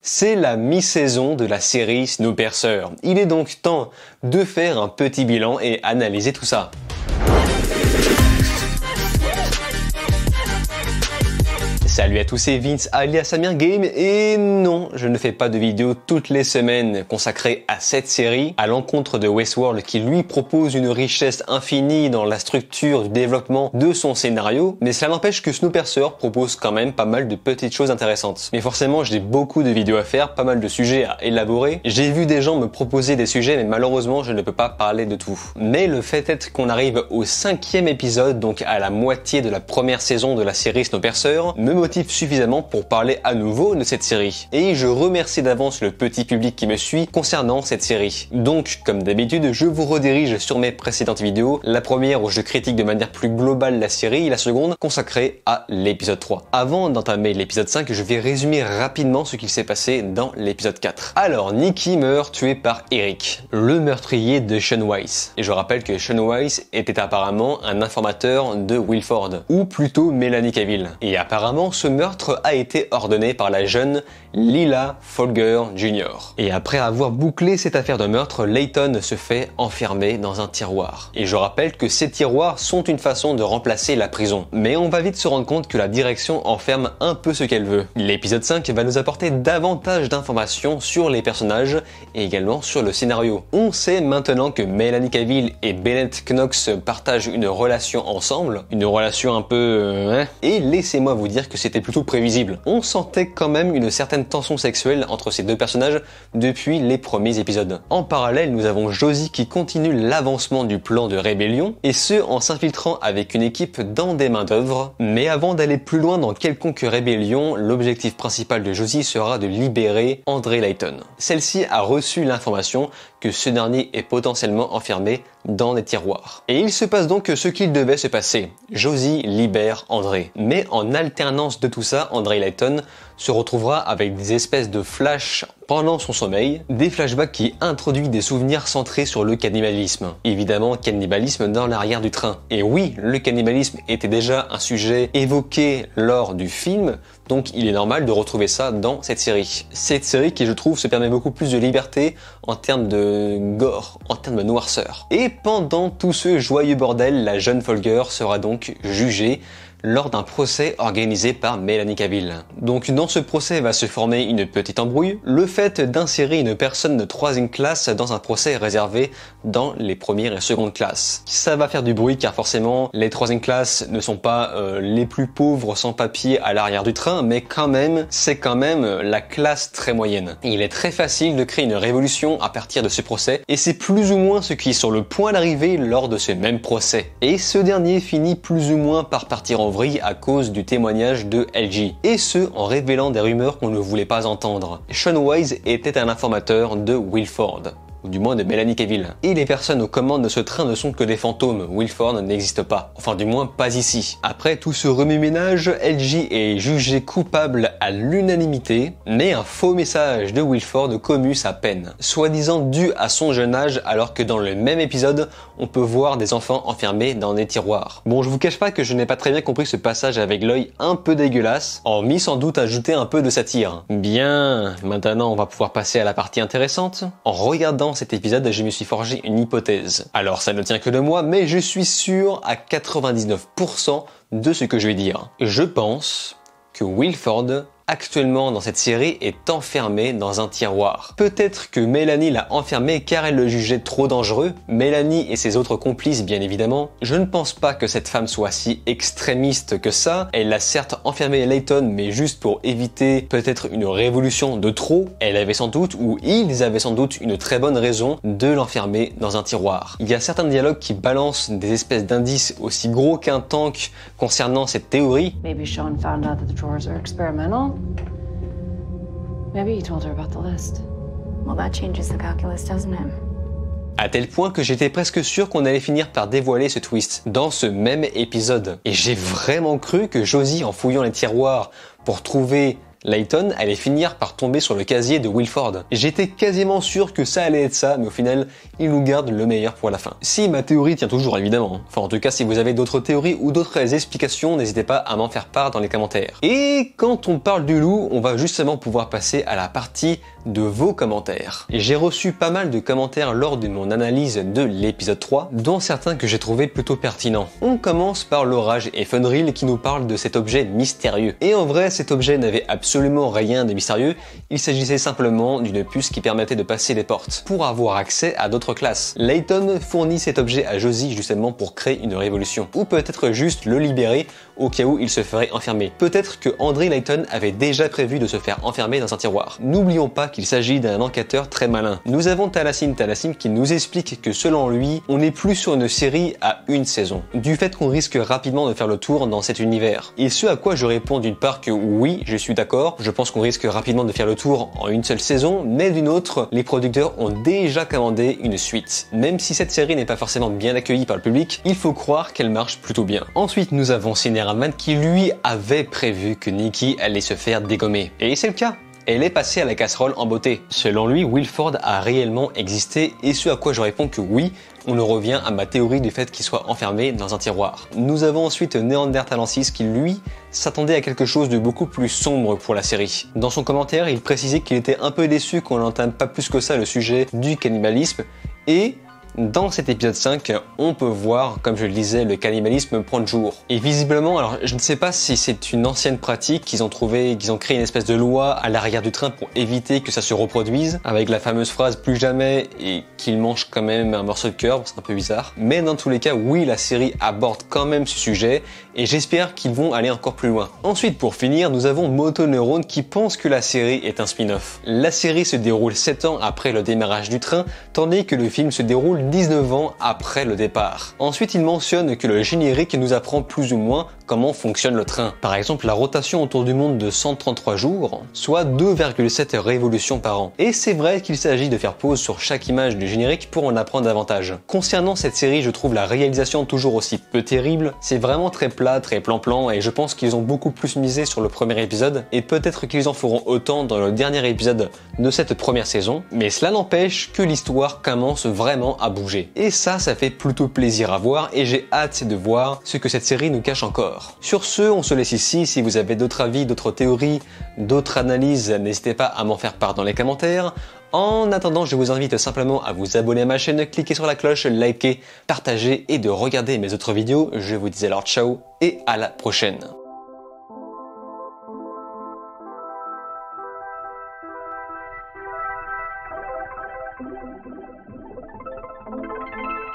C'est la mi-saison de la série Snowpiercer. Il est donc temps de faire un petit bilan et analyser tout ça. Salut à tous, c'est Vince alias Samir Game et non, je ne fais pas de vidéos toutes les semaines consacrées à cette série, à l'encontre de Westworld qui lui propose une richesse infinie dans la structure du développement de son scénario, mais cela n'empêche que Snowpiercer propose quand même pas mal de petites choses intéressantes. Mais forcément, j'ai beaucoup de vidéos à faire, pas mal de sujets à élaborer. J'ai vu des gens me proposer des sujets, mais malheureusement, je ne peux pas parler de tout. Mais le fait est qu'on arrive au 5e épisode, donc à la moitié de la première saison de la série Snowpiercer, me motive suffisamment pour parler à nouveau de cette série. Et je remercie d'avance le petit public qui me suit concernant cette série. Donc, comme d'habitude, je vous redirige sur mes précédentes vidéos, la première où je critique de manière plus globale la série et la seconde consacrée à l'épisode 3. Avant d'entamer l'épisode 5, je vais résumer rapidement ce qu'il s'est passé dans l'épisode 4. Alors, Nikki meurt tué par Eric, le meurtrier de Sean Weiss. Et je rappelle que Sean Weiss était apparemment un informateur de Wilford, ou plutôt Melanie Cavill. Et apparemment, ce meurtre a été ordonné par la jeune Lila Folger Jr. Et après avoir bouclé cette affaire de meurtre, Layton se fait enfermer dans un tiroir. Et je rappelle que ces tiroirs sont une façon de remplacer la prison. Mais on va vite se rendre compte que la direction enferme un peu ce qu'elle veut. L'épisode 5 va nous apporter davantage d'informations sur les personnages et également sur le scénario. On sait maintenant que Melanie Cavill et Bennett Knox partagent une relation ensemble, une relation un peu... Et laissez-moi vous dire que c'était plutôt prévisible. On sentait quand même une certaine tension sexuelle entre ces deux personnages depuis les premiers épisodes. En parallèle, nous avons Josie qui continue l'avancement du plan de rébellion, et ce en s'infiltrant avec une équipe dans des mains d'œuvre. Mais avant d'aller plus loin dans quelconque rébellion, l'objectif principal de Josie sera de libérer André Layton. Celle-ci a reçu l'information que ce dernier est potentiellement enfermé dans des tiroirs. Et il se passe donc ce qu'il devait se passer. Josie libère André. Mais en alternance de tout ça, André Layton se retrouvera avec des espèces de flashs pendant son sommeil, des flashbacks qui introduisent des souvenirs centrés sur le cannibalisme. Évidemment, cannibalisme dans l'arrière du train. Et oui, le cannibalisme était déjà un sujet évoqué lors du film, donc il est normal de retrouver ça dans cette série. Cette série qui, je trouve, se permet beaucoup plus de liberté en termes de gore, en termes de noirceur. Et pendant tout ce joyeux bordel, la jeune Folger sera donc jugée lors d'un procès organisé par Melanie Cavill. Donc dans ce procès va se former une petite embrouille, le fait d'insérer une personne de 3e classe dans un procès réservé dans les premières et secondes classes. Ça va faire du bruit car forcément les 3e classes ne sont pas les plus pauvres sans papier à l'arrière du train, mais quand même, c'est quand même la classe très moyenne. Il est très facile de créer une révolution à partir de ce procès, et c'est plus ou moins ce qui est sur le point d'arriver lors de ce même procès. Et ce dernier finit plus ou moins par partir en vrille à cause du témoignage de LG, et ce en révélant des rumeurs qu'on ne voulait pas entendre. Sean Weiss était un informateur de Wilford, ou du moins de Melanie Cavill. Et les personnes aux commandes de ce train ne sont que des fantômes, Wilford n'existe pas. Enfin du moins pas ici. Après tout ce remue-ménage, LG est jugé coupable à l'unanimité, mais un faux message de Wilford commue sa peine, soi-disant dû à son jeune âge, alors que dans le même épisode, on peut voir des enfants enfermés dans des tiroirs. Bon, je vous cache pas que je n'ai pas très bien compris ce passage avec l'œil un peu dégueulasse, hormis sans doute ajouter un peu de satire. Bien, maintenant on va pouvoir passer à la partie intéressante. En regardant cet épisode, je me suis forgé une hypothèse. Alors ça ne tient que de moi, mais je suis sûr à 99% de ce que je vais dire. Je pense que Wilford, actuellement dans cette série, est enfermé dans un tiroir. Peut-être que Melanie l'a enfermé car elle le jugeait trop dangereux, Melanie et ses autres complices bien évidemment. Je ne pense pas que cette femme soit si extrémiste que ça. Elle a certes enfermé Layton, mais juste pour éviter peut-être une révolution de trop. Elle avait sans doute, ou ils avaient sans doute, une très bonne raison de l'enfermer dans un tiroir. Il y a certains dialogues qui balancent des espèces d'indices aussi gros qu'un tank concernant cette théorie. Maybe Sean found out that the drawers are experimental. Maybe he told her about the list. Well, that changes the calculus, doesn't it? À tel point que j'étais presque sûr qu'on allait finir par dévoiler ce twist dans ce même épisode. Et j'ai vraiment cru que Josie, en fouillant les tiroirs pour trouver Layton allait finir par tomber sur le casier de Wilford. J'étais quasiment sûr que ça allait être ça, mais au final, il nous garde le meilleur pour la fin. Si ma théorie tient toujours, évidemment. Enfin, en tout cas, si vous avez d'autres théories ou d'autres explications, n'hésitez pas à m'en faire part dans les commentaires. Et quand on parle du loup, on va justement pouvoir passer à la partie de vos commentaires. J'ai reçu pas mal de commentaires lors de mon analyse de l'épisode 3, dont certains que j'ai trouvé plutôt pertinents. On commence par l'orage et Funreel qui nous parle de cet objet mystérieux. Et en vrai, cet objet n'avait absolument rien de mystérieux, il s'agissait simplement d'une puce qui permettait de passer les portes, pour avoir accès à d'autres classes. Layton fournit cet objet à Josie justement pour créer une révolution, ou peut-être juste le libérer au cas où il se ferait enfermer. Peut-être que André Layton avait déjà prévu de se faire enfermer dans un tiroir. N'oublions pas qu'il s'agit d'un enquêteur très malin. Nous avons Talassim qui nous explique que selon lui, on n'est plus sur une série à une saison, du fait qu'on risque rapidement de faire le tour dans cet univers. Et ce à quoi je réponds d'une part que oui, je suis d'accord, je pense qu'on risque rapidement de faire le tour en une seule saison, mais d'une autre, les producteurs ont déjà commandé une suite. Même si cette série n'est pas forcément bien accueillie par le public, il faut croire qu'elle marche plutôt bien. Ensuite, nous avons Cineraman qui lui avait prévu que Nikki allait se faire dégommer. Et c'est le cas. Elle est passée à la casserole en beauté. Selon lui, Wilford a réellement existé et ce à quoi je réponds que oui, on en revient à ma théorie du fait qu'il soit enfermé dans un tiroir. Nous avons ensuite Neanderthalensis qui lui s'attendait à quelque chose de beaucoup plus sombre pour la série. Dans son commentaire, il précisait qu'il était un peu déçu qu'on n'entame pas plus que ça le sujet du cannibalisme et dans cet épisode 5, on peut voir, comme je le disais, le cannibalisme prendre jour. Et visiblement, alors je ne sais pas si c'est une ancienne pratique qu'ils ont créé une espèce de loi à l'arrière du train pour éviter que ça se reproduise, avec la fameuse phrase plus jamais et qu'ils mangent quand même un morceau de cœur, c'est un peu bizarre. Mais dans tous les cas, oui, la série aborde quand même ce sujet et j'espère qu'ils vont aller encore plus loin. Ensuite, pour finir, nous avons Motoneurone qui pense que la série est un spin-off. La série se déroule 7 ans après le démarrage du train, tandis que le film se déroule 19 ans après le départ. Ensuite, il mentionne que le générique nous apprend plus ou moins comment fonctionne le train. Par exemple, la rotation autour du monde de 133 jours, soit 2,7 révolutions par an. Et c'est vrai qu'il s'agit de faire pause sur chaque image du générique pour en apprendre davantage. Concernant cette série, je trouve la réalisation toujours aussi peu terrible. C'est vraiment très plat, très plan-plan, et je pense qu'ils ont beaucoup plus misé sur le premier épisode, et peut-être qu'ils en feront autant dans le dernier épisode de cette première saison, mais cela n'empêche que l'histoire commence vraiment à bouger. Et ça fait plutôt plaisir à voir et j'ai hâte de voir ce que cette série nous cache encore. Sur ce, on se laisse ici. Si vous avez d'autres avis, d'autres théories, d'autres analyses, n'hésitez pas à m'en faire part dans les commentaires. En attendant, je vous invite simplement à vous abonner à ma chaîne, cliquer sur la cloche, liker, partager et de regarder mes autres vidéos. Je vous dis alors ciao et à la prochaine.